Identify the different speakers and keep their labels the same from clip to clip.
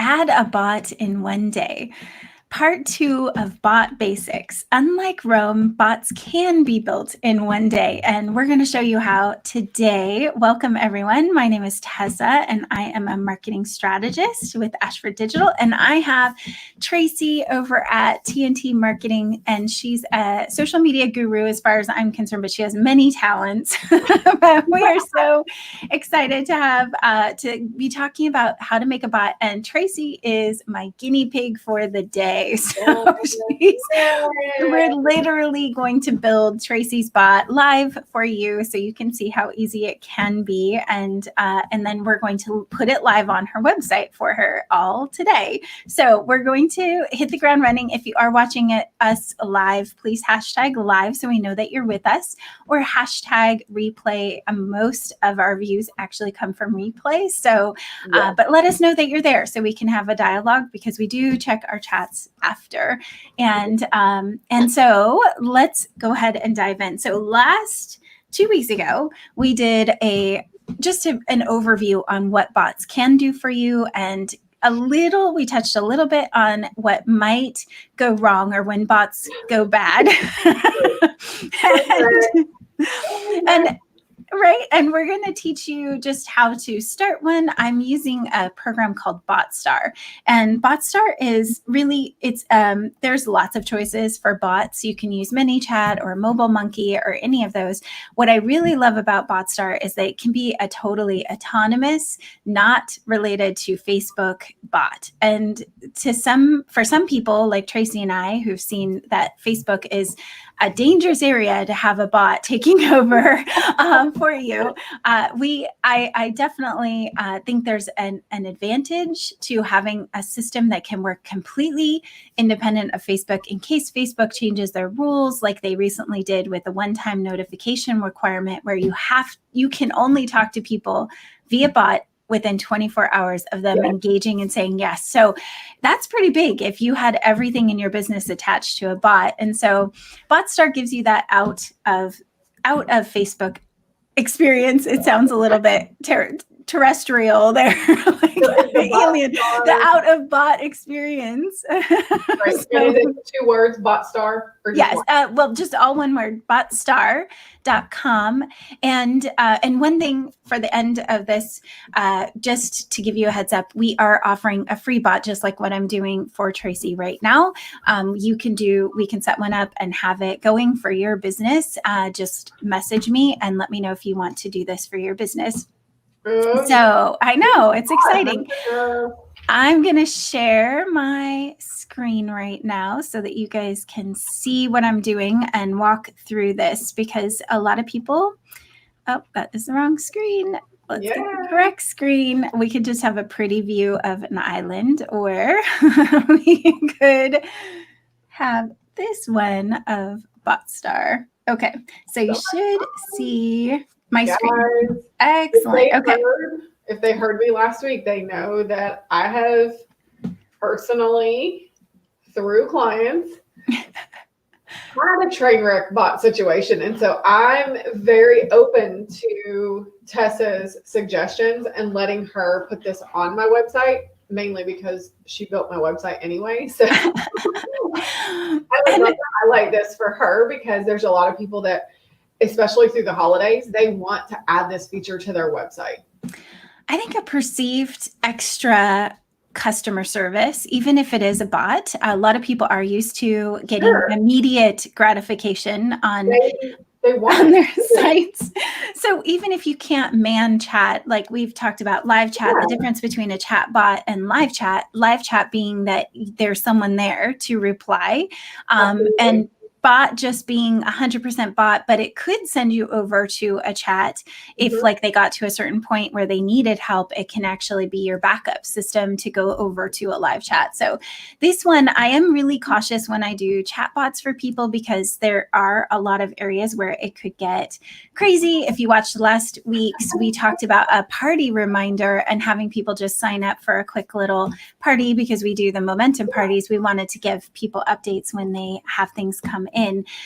Speaker 1: Add a bot in one day. Part 2 of Bot Basics. Unlike Rome, bots can be built in one day, and we're going to show you how today. Welcome, everyone. My name is Tessa, and I am a marketing strategist with Ashford Digital, and I have Tracy over at TNT Marketing, and she's a social media guru as far as I'm concerned, but she has many talents. But we are so excited to have to be talking about how to make a bot, and Tracy is my guinea pig for the day. So we're literally going to build Tracy's bot live for you so you can see how easy it can be. And then we're going to put it live on her website for her all today. So we're going to hit the ground running. If you are watching us live, please hashtag live so we know that you're with us, or hashtag replay. Most of our views actually come from replay. So, but let us know that you're there so we can have a dialogue, because we do check our chats after. And so let's go ahead and dive in. So last 2 weeks ago, we did an overview on what bots can do for you, and we touched a little bit on what might go wrong or when bots go bad. And we're going to teach you just how to start one. I'm using a program called BotStar, and BotStar is really, there's lots of choices for bots. You can use ManyChat or Mobile Monkey or any of those. What I really love about BotStar is that it can be a totally autonomous, not related to Facebook bot. And for some people like Tracy and I, who've seen that Facebook is a dangerous area to have a bot taking over for you. I definitely think there's an advantage to having a system that can work completely independent of Facebook in case Facebook changes their rules, like they recently did with the one-time notification requirement, where you can only talk to people via bot within 24 hours of them engaging and saying yes. So that's pretty big if you had everything in your business attached to a bot. And so BotStar gives you that out of Facebook experience. It sounds a little bit terrestrial there, like alien, the out of bot experience.
Speaker 2: Right. So, is it 2 words, BotStar?
Speaker 1: Yes. Well, just all one word, botstar.com. And one thing for the end of this, just to give you a heads up, we are offering a free bot, just like what I'm doing for Tracy right now. We can set one up and have it going for your business. Just message me and let me know if you want to do this for your business. So I know it's exciting. I'm going to share my screen right now so that you guys can see what I'm doing and walk through this, because a lot of people, that is the wrong screen. Let's get the correct screen. We could just have a pretty view of an island, or we could have this one of BotStar. Okay, so you should see my screen. Excellent. Okay.
Speaker 2: If they heard me last week, they know that I have personally, through clients, had a train wreck bot situation. And so I'm very open to Tessa's suggestions and letting her put this on my website, mainly because she built my website anyway. So I would love to highlight this for her, because there's a lot of people that, especially through the holidays, they want to add this feature to their website.
Speaker 1: I think a perceived extra customer service, even if it is a bot, a lot of people are used to getting immediate gratification on their sites. So even if you can't man chat, like we've talked about live chat, the difference between a chat bot and live chat being that there's someone there to reply, and bot just being 100% bot, but it could send you over to a chat if like they got to a certain point where they needed help. It can actually be your backup system to go over to a live chat. So this one, I am really cautious when I do chat bots for people, because there are a lot of areas where it could get crazy. If you watched last week's, we talked about a party reminder and having people just sign up for a quick little party, because we do the momentum parties. We wanted to give people updates when they have things come in.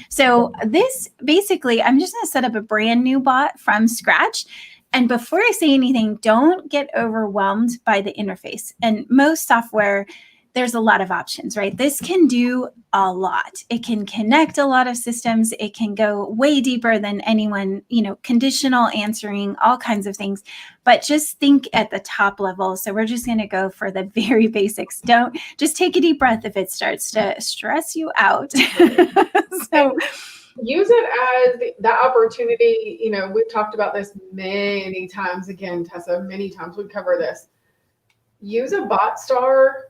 Speaker 1: So this basically, I'm just going to set up a brand new bot from scratch. And before I say anything, don't get overwhelmed by the interface. And most software, there's a lot of options, right? This can do a lot. It can connect a lot of systems. It can go way deeper than anyone, conditional answering, all kinds of things. But just think at the top level. So we're just going to go for the very basics. Don't just take a deep breath if it starts to stress you out. So
Speaker 2: use it as that opportunity. We've talked about this many times. Again, Tessa, many times we cover this. Use a bot star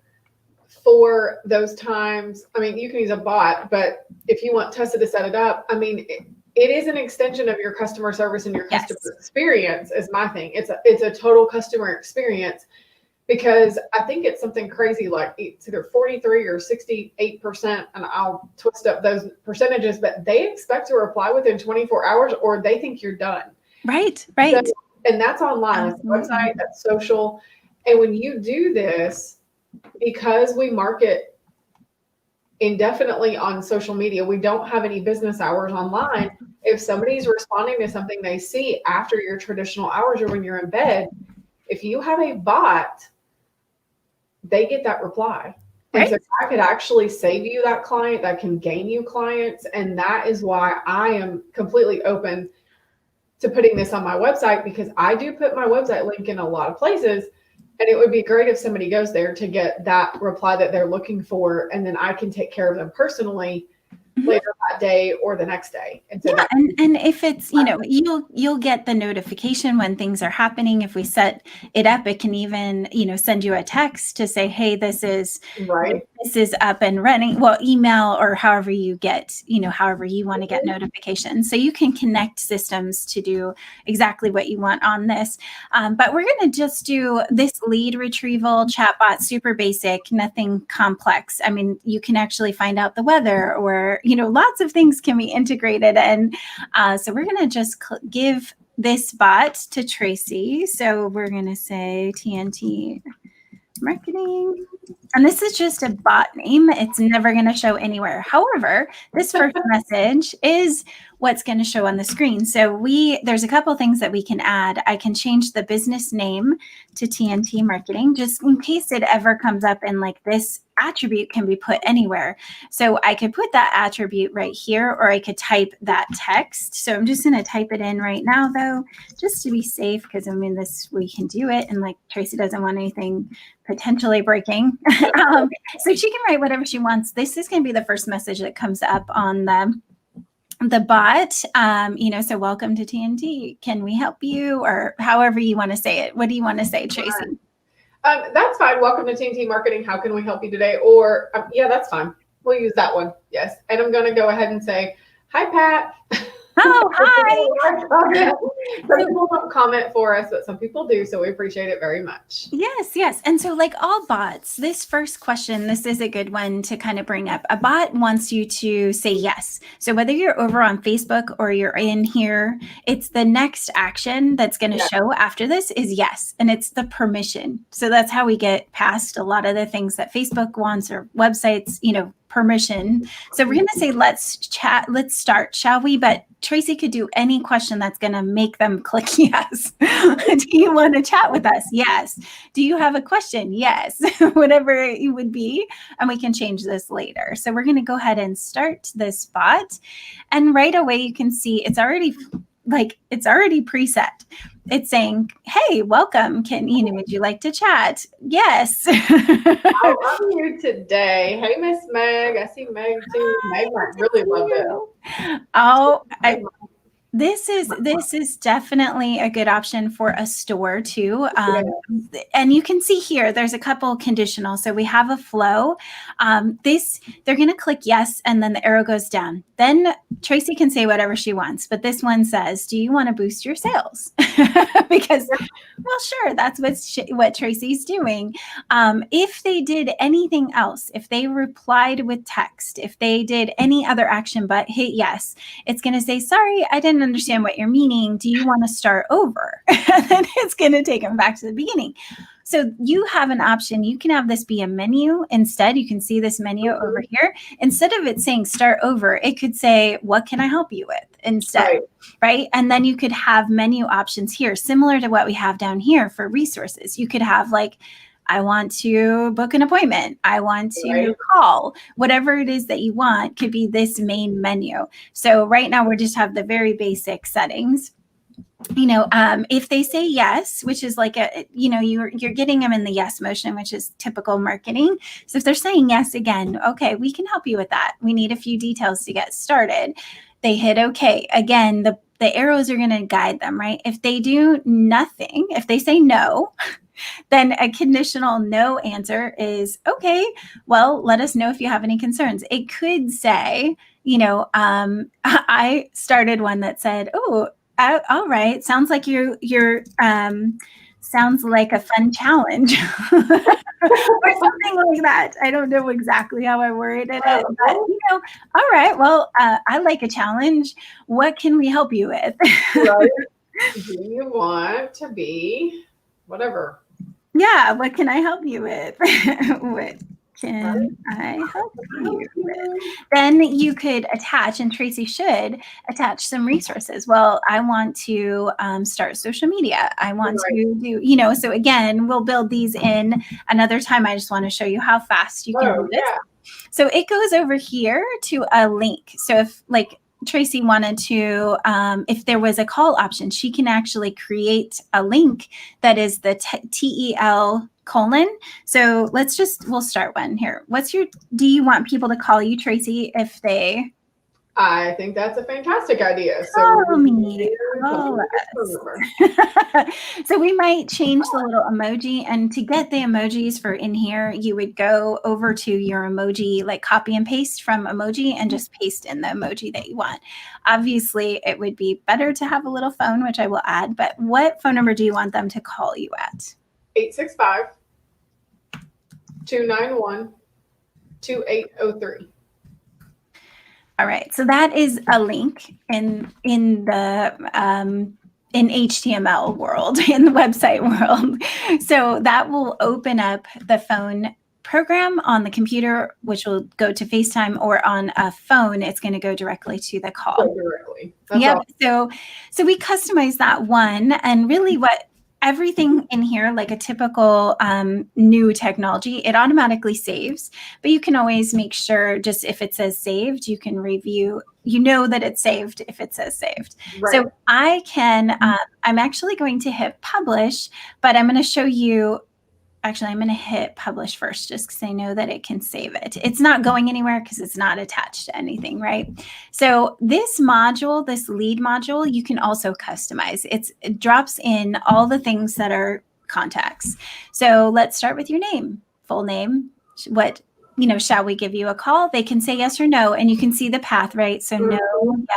Speaker 2: for those times. I mean, you can use a bot, but if you want Tessa to set it up, I mean, it is an extension of your customer service and your customer experience is my thing. It's a total customer experience, because I think it's something crazy, like it's either 43 or 68%, and I'll twist up those percentages, but they expect a reply within 24 hours or they think you're done.
Speaker 1: Right.
Speaker 2: So, and that's online, that's website, that's social. And when you do this, because we market indefinitely on social media, we don't have any business hours online. If somebody's responding to something they see after your traditional hours or when you're in bed, if you have a bot, they get that reply. And so I could actually save you that client, that can gain you clients. And that is why I am completely open to putting this on my website, because I do put my website link in a lot of places. And it would be great if somebody goes there to get that reply that they're looking for. And then I can take care of them personally later that day or the next day. And so
Speaker 1: and if it's, you'll get the notification when things are happening. If we set it up, it can even, send you a text to say, hey, this is up and running. Well, email or however you get, however you want to get notifications. So you can connect systems to do exactly what you want on this. But we're going to just do this lead retrieval chatbot, super basic, nothing complex. I mean, you can actually find out the weather, or, lots of things can be integrated. And so we're going to just give this bot to Tracy. So we're going to say TNT marketing. And this is just a bot name. It's never going to show anywhere. However, this first message is what's going to show on the screen. So there's a couple things that we can add. I can change the business name to TNT marketing, just in case it ever comes up, and like this attribute can be put anywhere. So I could put that attribute right here, or I could type that text. So I'm just going to type it in right now, though, just to be safe, because I mean, we can do it. And like Tracy doesn't want anything potentially breaking. So she can write whatever she wants. This is going to be the first message that comes up on the bot. So welcome to TNT. Can we help you? Or however you want to say it. What do you want to say, Tracy?
Speaker 2: That's fine. Welcome to TNT Marketing. How can we help you today? Or yeah, that's fine. We'll use that one. Yes. And I'm going to go ahead and say, hi, Pat.
Speaker 1: Oh, hi.
Speaker 2: Some people don't comment for us, but some people do. So we appreciate it very much.
Speaker 1: Yes. And so like all bots, this first question, this is a good one to kind of bring up. A bot wants you to say yes. So whether you're over on Facebook or you're in here, it's the next action that's going to show after this is yes. And it's the permission. So that's how we get past a lot of the things that Facebook wants, or websites, permission. So we're going to say, let's chat, let's start, shall we? But Tracy could do any question that's going to make them click yes. Do you want to chat with us? Yes. Do you have a question? Yes. Whatever it would be. And we can change this later. So we're going to go ahead and start this bot. And right away, you can see it's already preset. It's saying, hey, welcome. Would you like to chat? Yes.
Speaker 2: How are you today? Hey, Miss Meg. I see Meg too. Meg might really love it.
Speaker 1: Oh, this is definitely a good option for a store too. And you can see here, there's a couple conditionals. So we have a flow. They're going to click yes, and then the arrow goes down. Then Tracy can say whatever she wants, but this one says, do you want to boost your sales? Because, well, sure, that's what Tracy's doing. If they did anything else, if they replied with text, if they did any other action but hit yes, it's going to say, sorry, I didn't understand what you're meaning. Do you want to start over? And then it's going to take them back to the beginning. So you have an option. You can have this be a menu instead. You can see this menu over here. Instead of it saying start over, it could say, what can I help you with instead? Right. And then you could have menu options here, similar to what we have down here for resources. You could have like, I want to book an appointment. I want to call. Whatever it is that you want could be this main menu. So right now we just have the very basic settings. If they say yes, which is like you're getting them in the yes motion, which is typical marketing. So if they're saying yes again, okay, we can help you with that. We need a few details to get started. They hit okay. Again, the arrows are going to guide them, right? If they do nothing, if they say no, then a conditional no answer is okay. Well, let us know if you have any concerns. It could say, I started one that said, oh, all right. Sounds like you're sounds like a fun challenge or something like that. I don't know exactly how I worded it, but all right. Well, I like a challenge. What can we help you with?
Speaker 2: Right. Do you want to be whatever?
Speaker 1: Yeah. What can I help you with? What can I help you with? Then you could attach, and Tracy should attach some resources. Well, I want to start social media. I want to do, so again, we'll build these in another time. I just want to show you how fast you can do this. Yeah. So it goes over here to a link. So if like Tracy wanted to, if there was a call option, she can actually create a link that is the TEL colon. So we'll start one here. Do you want people to call you Tracy if they?
Speaker 2: I think that's a fantastic idea. So
Speaker 1: call me. So we might change the little emoji, and to get the emojis for in here, you would go over to your emoji, like copy and paste from emoji and just paste in the emoji that you want. Obviously, it would be better to have a little phone, which I will add, but what phone number do you want them to call you at?
Speaker 2: 865-291-2803.
Speaker 1: All right, so that is a link in the in HTML world, in the website world. So that will open up the phone program on the computer, which will go to FaceTime, or on a phone, it's going to go directly to the call.
Speaker 2: Directly.
Speaker 1: Yep. Awesome. So we customize that one, and really everything in here, like a typical new technology, it automatically saves, but you can always make sure, just if it says saved, you can review, that it's saved if it says saved. Right. So I can, I'm actually going to hit publish, but I'm going to show you, actually, I'm going to hit publish first, just because I know that it can save it. It's not going anywhere because it's not attached to anything, right? So this module, this lead module, you can also customize. It drops in all the things that are contacts. So let's start with your name, full name. Shall we give you a call? They can say yes or no, and you can see the path, right? So no,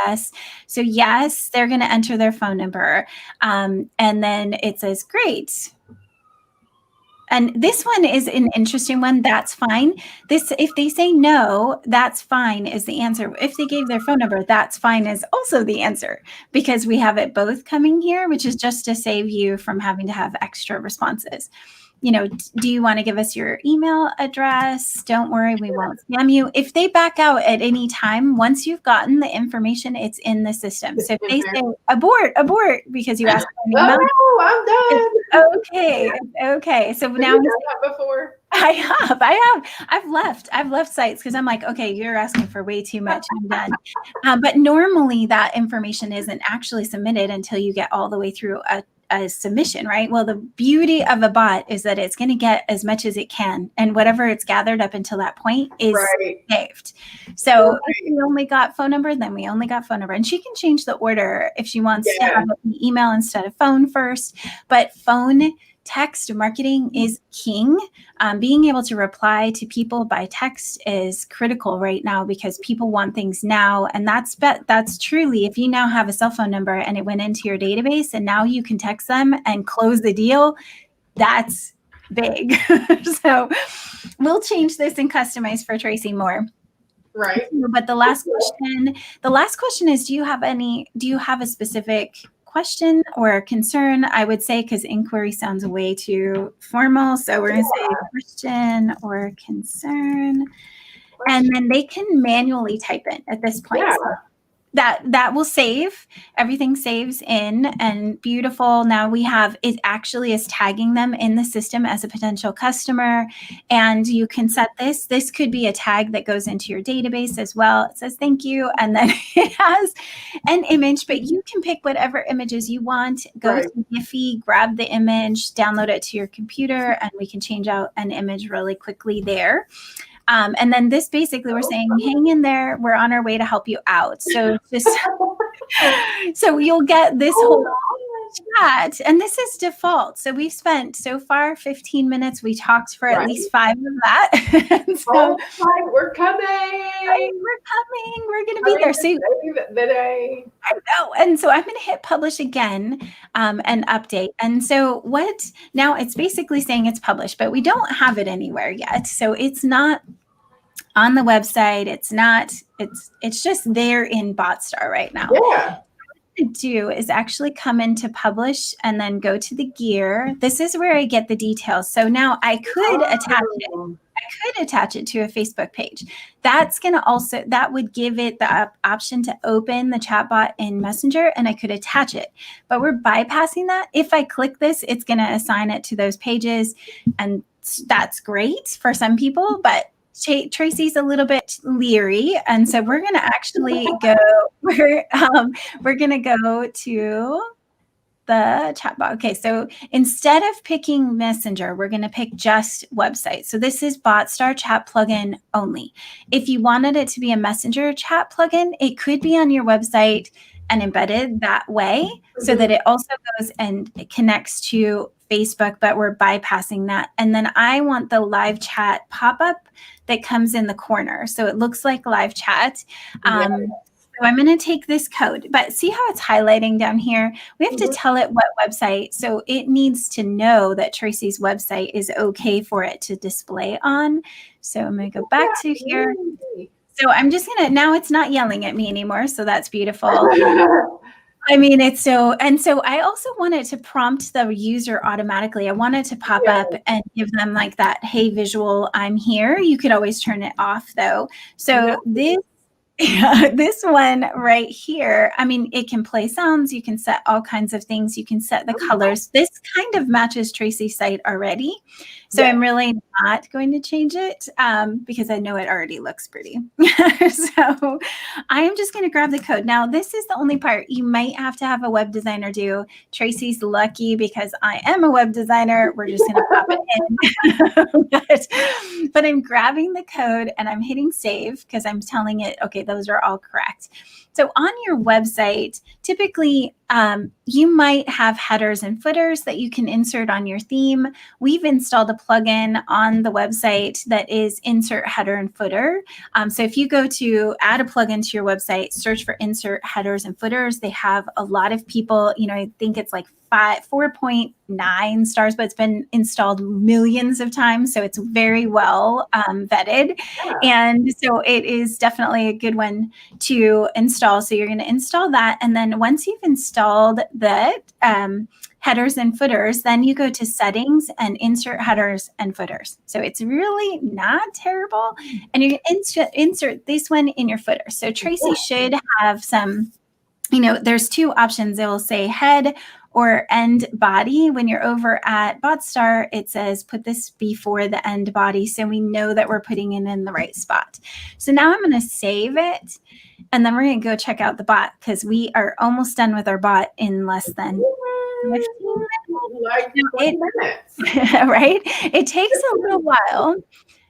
Speaker 1: yes. So yes, they're going to enter their phone number. And then it says, great. And this one is an interesting one. That's fine. If they say no, that's fine is the answer. If they gave their phone number, that's fine is also the answer, because we have it both coming here, which is just to save you from having to have extra responses. Do you want to give us your email address? Don't worry, we won't spam you. If they back out at any time, once you've gotten the information, it's in the system. So if they say abort because you asked for an email.
Speaker 2: Oh, I'm
Speaker 1: done. Okay. So now
Speaker 2: you done that before?
Speaker 1: I have. I've left sites because I'm like, okay, you're asking for way too much. I'm done. But normally that information isn't actually submitted until you get all the way through a submission, right? Well, the beauty of a bot is that it's going to get as much as it can, and whatever it's gathered up until that point is saved. So if we only got phone number, then we only got phone number, and she can change the order if she wants to have an email instead of phone first. But phone text marketing is king. Being able to reply to people by text is critical right now, because people want things now. And that's truly, if you now have a cell phone number and it went into your database and now you can text them and close the deal, that's big. So we'll change this and customize for Tracy more. Right. But the last question is, do you have a specific question or concern, I would say, because inquiry sounds way too formal. So we're going to say question or concern. And then they can manually type in at this point.
Speaker 2: Yeah.
Speaker 1: So that will save. Everything saves in, and beautiful. Now we have, it actually is tagging them in the system as a potential customer, and you can set this could be a tag that goes into your database as well. It says thank you, and then it has an image, but you can pick whatever images you want. Go to Giphy, grab the image, download it to your computer, and we can change out an image really quickly there. And then this basically, we're saying, hang in there. We're on our way to help you out. So just, so you'll get this whole chat, and this is default. So we've spent so far 15 minutes. We talked for at least 5 of that. So
Speaker 2: we're coming.
Speaker 1: We're coming. We're going to be there. So
Speaker 2: the day.
Speaker 1: I know. And so I'm going to hit publish again and update. And so what now, it's basically saying it's published, but we don't have it anywhere yet. So it's not on the website. It's just there in BotStar right now.
Speaker 2: Yeah.
Speaker 1: What I'm going to do is actually come into publish and then go to the gear. This is where I get the details. So now I could attach it to a Facebook page. That's going to also, that would give it the option to open the chatbot in Messenger, and I could attach it, but we're bypassing that. If I click this, it's going to assign it to those pages, and that's great for some people, but Tracy's a little bit leery, and so we're going to actually go, we're going to go to the chatbot. Okay, so instead of picking Messenger, we're going to pick just website. So this is BotStar chat plugin only. If you wanted it to be a Messenger chat plugin, it could be on your website and embedded that way, so that it also goes and it connects to Facebook, but we're bypassing that. And then I want the live chat pop-up that comes in the corner. So it looks like live chat. So I'm going to take this code, but see how it's highlighting down here? We have to tell it what website. So it needs to know that Tracy's website is okay for it to display on. So I'm going to go back to here. So I'm just going to, now it's not yelling at me anymore. So that's beautiful. I mean, it's so, and so I also wanted to prompt the user automatically. I wanted to pop up and give them like that, hey, visual, I'm here. You could always turn it off though. So this one right here, I mean, it can play sounds. You can set all kinds of things. You can set the colors. This kind of matches Tracy's site already. So I'm really not going to change it because I know it already looks pretty. So I am just going to grab the code. Now, this is the only part you might have to have a web designer do. Tracy's lucky because I am a web designer. We're just going to pop it in. but I'm grabbing the code and I'm hitting save because I'm telling it, okay, those are all correct. So on your website, typically you might have headers and footers that you can insert on your theme. We've installed a plugin on the website that is insert header and footer. So if you go to add a plugin to your website, search for insert headers and footers, they have a lot of people, you know, I think it's like 4.9 stars, but it's been installed millions of times. So it's very well vetted. And so it is definitely a good one to install. So you're going to install that. And then once you've installed that headers and footers, then you go to settings and insert headers and footers. So it's really not terrible. And you're going to insert this one in your footer. So Tracy should have some, you know, there's 2 options. It will say head or end body. When you're over at BotStar, it says put this before the end body. So we know that we're putting it in the right spot. So now I'm going to save it. And then we're going to go check out the bot because we are almost done with our bot in less than 15 minutes. Right? It takes a little while.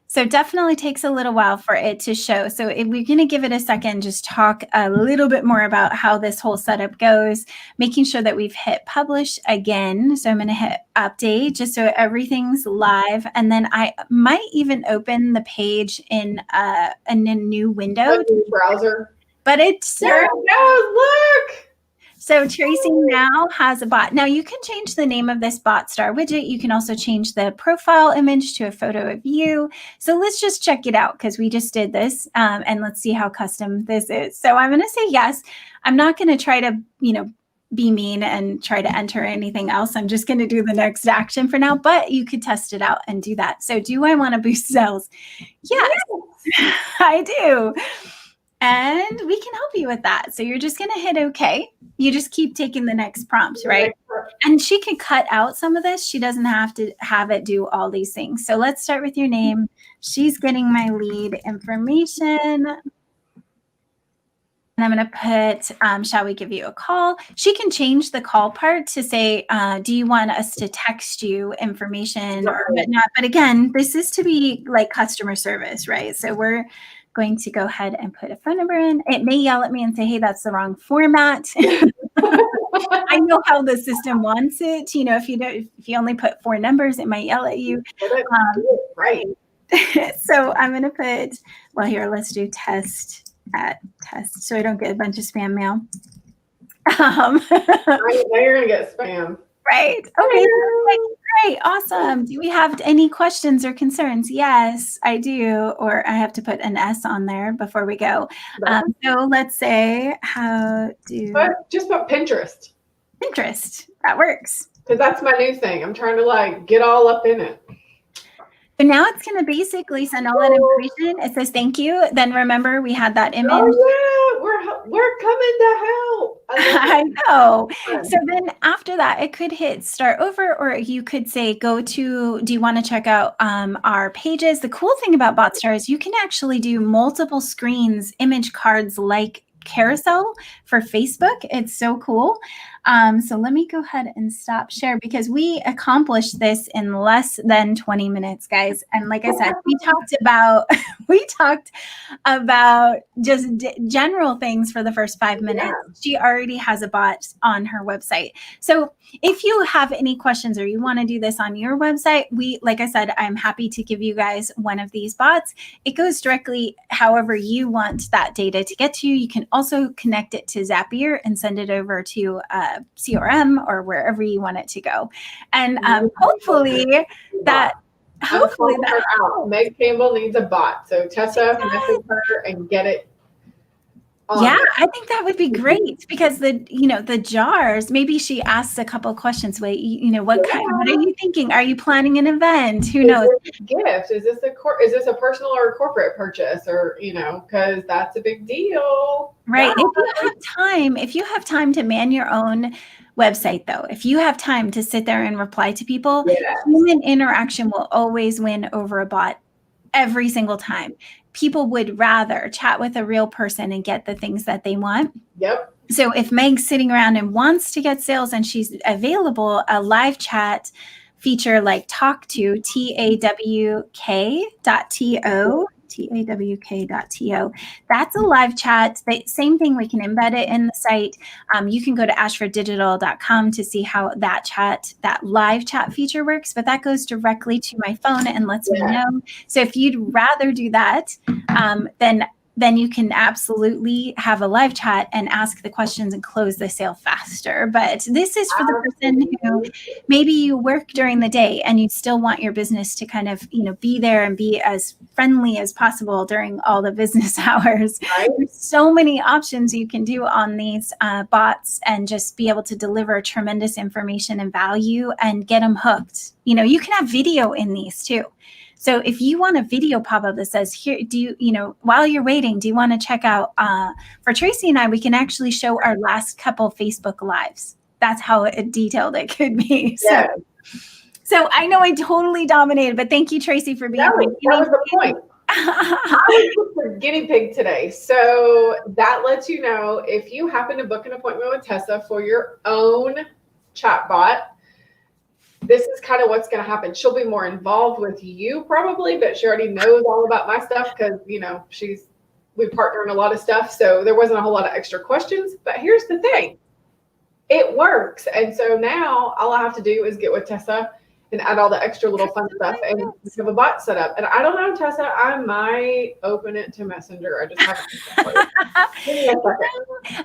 Speaker 1: So definitely takes a little while for it to show. So if we're going to give it a second, just talk a little bit more about how this whole setup goes, making sure that we've hit publish again. So I'm going to hit update just so everything's live. And then I might even open the page in a new window.
Speaker 2: A new browser.
Speaker 1: But it's
Speaker 2: there it goes. Look.
Speaker 1: So Tracy now has a bot. Now you can change the name of this BotStar widget. You can also change the profile image to a photo of you. So let's just check it out because we just did this and let's see how custom this is. So I'm going to say yes. I'm not going to try to, you know, be mean and try to enter anything else. I'm just going to do the next action for now, but you could test it out and do that. So do I want to boost sales? Yes. I do. And we can help you with that. So you're just going to hit OK. You just keep taking the next prompt, right? And she can cut out some of this. She doesn't have to have it do all these things. So let's start with your name. She's getting my lead information. And I'm going to put, shall we give you a call? She can change the call part to say, do you want us to text you information or whatnot? But again, this is to be like customer service, right? So we're going to go ahead and put a phone number in. It may yell at me and say, hey, that's the wrong format. I know how the system wants it. You know, if you only put 4 numbers, it might yell at you.
Speaker 2: Right.
Speaker 1: So I'm going to put, well, here, let's do test so I don't get a bunch of spam mail.
Speaker 2: Now you're going to get spam.
Speaker 1: Right. Okay. Great. Awesome. Do we have any questions or concerns? Yes, I do. Or I have to put an S on there before we go. So let's say
Speaker 2: just put Pinterest.
Speaker 1: Pinterest. That works.
Speaker 2: Because that's my new thing. I'm trying to get all up in it.
Speaker 1: So now it's going to basically send all that information. It says, thank you. Then remember, we had that image.
Speaker 2: Oh, yeah. We're coming to help.
Speaker 1: I know. So then after that, it could hit start over, or you could say, do you want to check out our pages? The cool thing about BotStar is you can actually do multiple screens, image cards like carousel for Facebook. It's so cool. So let me go ahead and stop share because we accomplished this in less than 20 minutes, guys. And like I said, we talked about just general things for the first 5 minutes. Yeah. She already has a bot on her website. So if you have any questions or you want to do this on your website, like I said, I'm happy to give you guys one of these bots. It goes directly however you want that data to get to you. You can also connect it to Zapier and send it over to CRM or wherever you want it to go. And hopefully that
Speaker 2: out. Meg Campbell needs a bot. So Tessa, message her and get it.
Speaker 1: Yeah, I think that would be great because the jars, maybe she asks a couple of questions. Wait, what are you thinking? Are you planning an event? Who knows?
Speaker 2: Gift? Is this a personal or a corporate purchase? Or, because that's a big deal.
Speaker 1: Right. If you have time to man your own website, though, if you have time to sit there and reply to people, human interaction will always win over a bot every single time. People would rather chat with a real person and get the things that they want.
Speaker 2: Yep.
Speaker 1: So if Meg's sitting around and wants to get sales and she's available, a live chat feature like talk to TAWK.TO. That's a live chat. Same thing, we can embed it in the site. You can go to ashforddigital.com to see how that live chat feature works, but that goes directly to my phone and lets me know. So if you'd rather do that, then you can absolutely have a live chat and ask the questions and close the sale faster. But this is for the person who maybe you work during the day and you still want your business to kind of, be there and be as friendly as possible during all the business hours.
Speaker 2: Right.
Speaker 1: There's so many options you can do on these bots and just be able to deliver tremendous information and value and get them hooked. You can have video in these too. So if you want a video pop-up that says, here, while you're waiting, do you want to check out, for Tracy and I, we can actually show our last couple Facebook Lives. That's how detailed it could be.
Speaker 2: Yeah.
Speaker 1: So I know I totally dominated, but thank you, Tracy, for being
Speaker 2: That was the point. I was the guinea pig today. So that lets you know if you happen to book an appointment with Tessa for your own chatbot, this is kind of what's going to happen. She'll be more involved with you probably, but she already knows all about my stuff because, we partner in a lot of stuff. So there wasn't a whole lot of extra questions. But here's the thing. It works. And so now all I have to do is get with Tessa and add all the extra little fun stuff and have a bot set up. And I don't know, Tessa, I might open it to Messenger. I just haven't.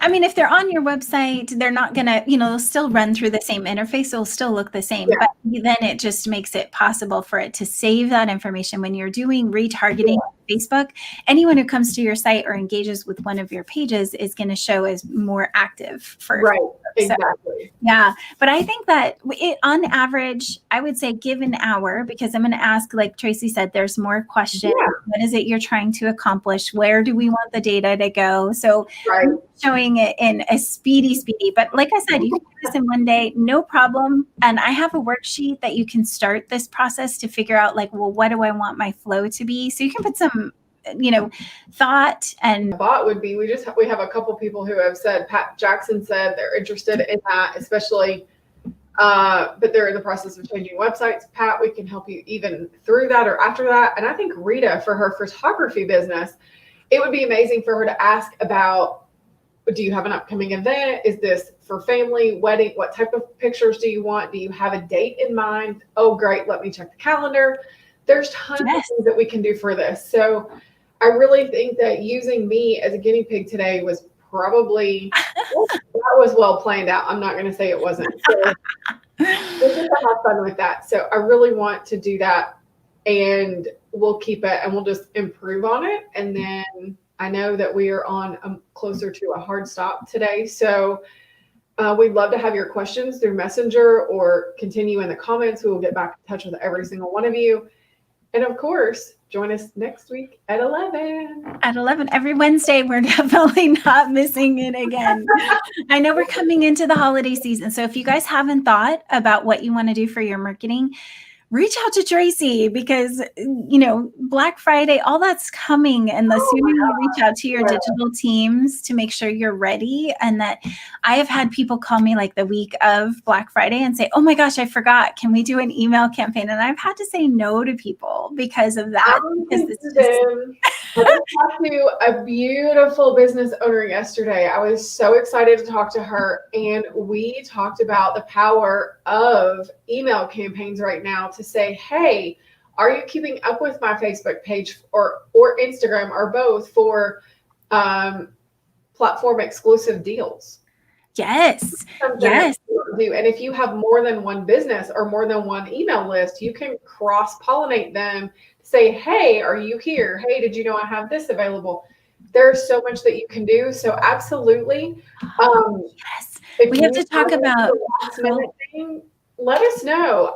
Speaker 1: I mean, if they're on your website, they're not going to, they'll still run through the same interface. It'll still look the same. But then it just makes it possible for it to save that information when you're doing retargeting. Facebook, anyone who comes to your site or engages with one of your pages is going to show as more active for
Speaker 2: Right.
Speaker 1: Facebook.
Speaker 2: Exactly.
Speaker 1: Yeah. But I think that on average, I would say give an hour, because I'm going to ask, like Tracy said, there's more questions.
Speaker 2: Yeah.
Speaker 1: What is it you're trying to accomplish? Where do we want the data to go? So
Speaker 2: Right.
Speaker 1: showing it in a speedy, but like I said, you can do this in one day, no problem. And I have a worksheet that you can start this process to figure out, like, well, what do I want my flow to be? So you can put some, thought. And
Speaker 2: bot would be, we have a couple people who have said, Pat Jackson said they're interested in that, especially, but they're in the process of changing websites. Pat, we can help you even through that or after that. And I think Rita, for her photography business, it would be amazing for her to ask about, do you have an upcoming event? Is this for family, wedding? What type of pictures do you want? Do you have a date in mind? Oh, great. Let me check the calendar. There's tons of things that we can do for this. So I really think that using me as a guinea pig today was probably, that was well planned out. I'm not going to say it wasn't. So we'll just have fun with that. So I really want to do that, and we'll keep it and we'll just improve on it. And then I know that we are on closer to a hard stop today. So we'd love to have your questions through Messenger or continue in the comments. We will get back in touch with every single one of you. And of course, join us next week at 11.
Speaker 1: At 11 every Wednesday. We're definitely not missing it again. I know we're coming into the holiday season. So if you guys haven't thought about what you want to do for your marketing, reach out to Tracy, because, Black Friday, all that's coming. And the sooner you reach out to your digital teams to make sure you're ready. And that I have had people call me like the week of Black Friday and say, oh my gosh, I forgot. Can we do an email campaign? And I've had to say no to people because of that.
Speaker 2: I talked to a beautiful business owner yesterday. I was so excited to talk to her, and we talked about the power of email campaigns right now to say, hey, are you keeping up with my Facebook page or Instagram or both for platform exclusive deals?
Speaker 1: Yes. Yes.
Speaker 2: And if you have more than one business or more than one email list, you can cross-pollinate them. Say, hey, are you here? Hey, did you know I have this available? There's so much that you can do. So absolutely.
Speaker 1: Yes. We have to talk about
Speaker 2: last minute thing. Let us know.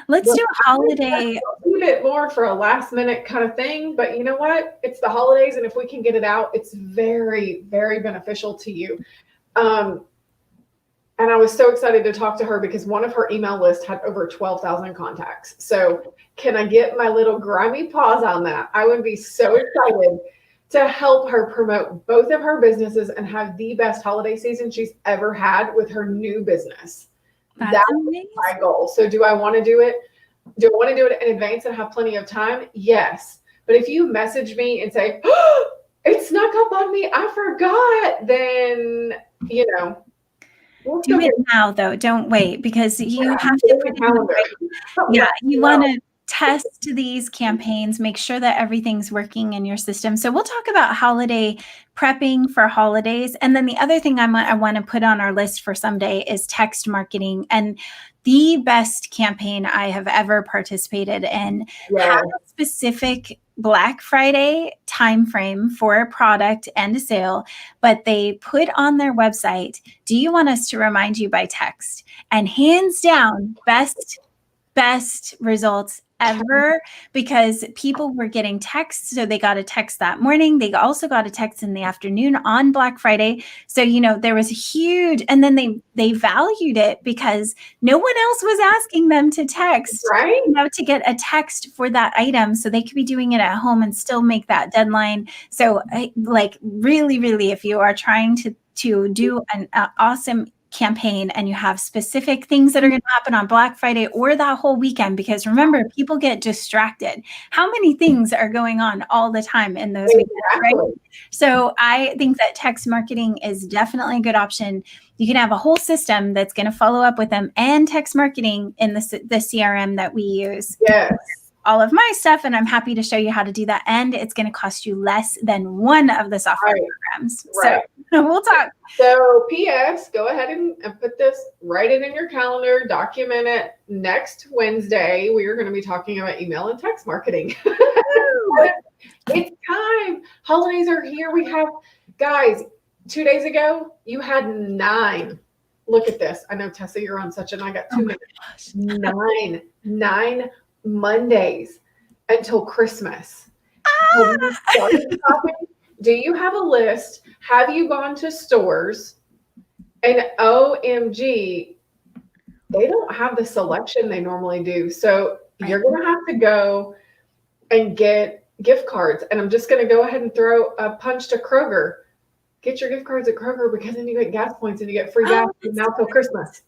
Speaker 1: Let's do a holiday.
Speaker 2: A bit more for a last minute kind of thing. But you know what? It's the holidays. And if we can get it out, it's very, very beneficial to you. And I was so excited to talk to her because one of her email lists had over 12,000 contacts. So can I get my little grimy paws on that? I would be so excited to help her promote both of her businesses and have the best holiday season she's ever had with her new business. That's my goal. So do I want to do it? Do I want to do it in advance and have plenty of time? Yes. But if you message me and say, oh, it snuck up on me, I forgot, then,
Speaker 1: do it now, though. Don't wait, because you have to put it in the right. Yeah, you want to test these campaigns, make sure that everything's working in your system. So we'll talk about holiday prepping for holidays. And then the other thing I want to put on our list for someday is text marketing. And the best campaign I have ever participated in had a specific Black Friday timeframe for a product and a sale, but they put on their website, do you want us to remind you by text? And hands down, best results ever, because people were getting texts. So they got a text that morning. They also got a text in the afternoon on Black Friday. So, there was a huge, and then they valued it because no one else was asking them to text,
Speaker 2: right?
Speaker 1: To get a text for that item. So they could be doing it at home and still make that deadline. So really, really, if you are trying to do an awesome campaign and you have specific things that are going to happen on Black Friday or that whole weekend, because remember, people get distracted. How many things are going on all the time in those weekends, right? So I think that text marketing is definitely a good option. You can have a whole system that's going to follow up with them and text marketing in the CRM that we use.
Speaker 2: Yes.
Speaker 1: all of my stuff, and I'm happy to show you how to do that. And it's going to cost you less than one of the software programs.
Speaker 2: Right.
Speaker 1: So we'll talk.
Speaker 2: So P.S. Go ahead and put this, write it in your calendar, document it. Next Wednesday, we are going to be talking about email and text marketing. It's time. Holidays are here. We have, guys, 2 days ago, you had 9. Look at this. I know, Tessa, you're on such, and I got 2 minutes. 9 Mondays until Christmas. Have you started shopping? Do you have a list? Have you gone to stores? And OMG, they don't have the selection they normally do. So you're going to have to go and get gift cards. And I'm just going to go ahead and throw a punch to Kroger. Get your gift cards at Kroger, because then you get gas points and you get free gas now till Christmas.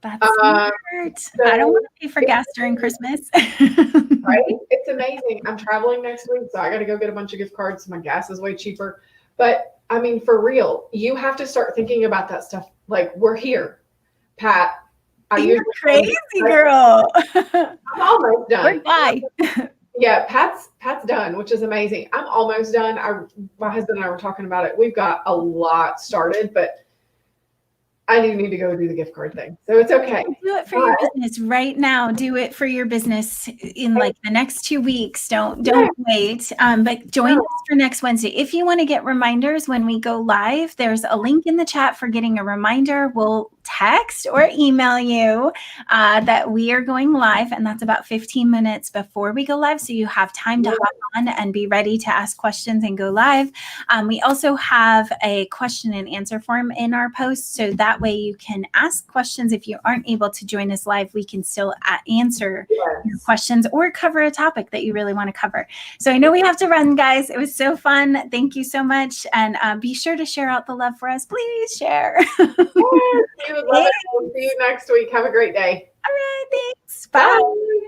Speaker 1: That's smart. So I don't want to pay for gas during Christmas.
Speaker 2: Right? It's amazing. I'm traveling next week, so I got to go get a bunch of gift cards. My gas is way cheaper. But I mean, for real, you have to start thinking about that stuff. Like, we're here, Pat.
Speaker 1: You're crazy, girl.
Speaker 2: I'm almost done.
Speaker 1: Bye.
Speaker 2: Yeah, Pat's done, which is amazing. I'm almost done. My husband and I were talking about it. We've got a lot started, but I do need to go do the gift card thing. So it's okay.
Speaker 1: Do it for your business right now. Do it for your business in like the next 2 weeks. Don't wait. But join us for next Wednesday. If you want to get reminders when we go live, there's a link in the chat for getting a reminder. We'll text or email you that we are going live, and that's about 15 minutes before we go live, so you have time to hop on and be ready to ask questions and go live. We also have a question and answer form in our post, so that way you can ask questions. If you aren't able to join us live, we can still answer your questions or cover a topic that you really want to cover. So I know we have to run, guys. It was so fun. Thank you so much, and be sure to share out the love for us. Please share.
Speaker 2: We would love it. We'll see you next week. Have a great day.
Speaker 1: All right, thanks. Bye.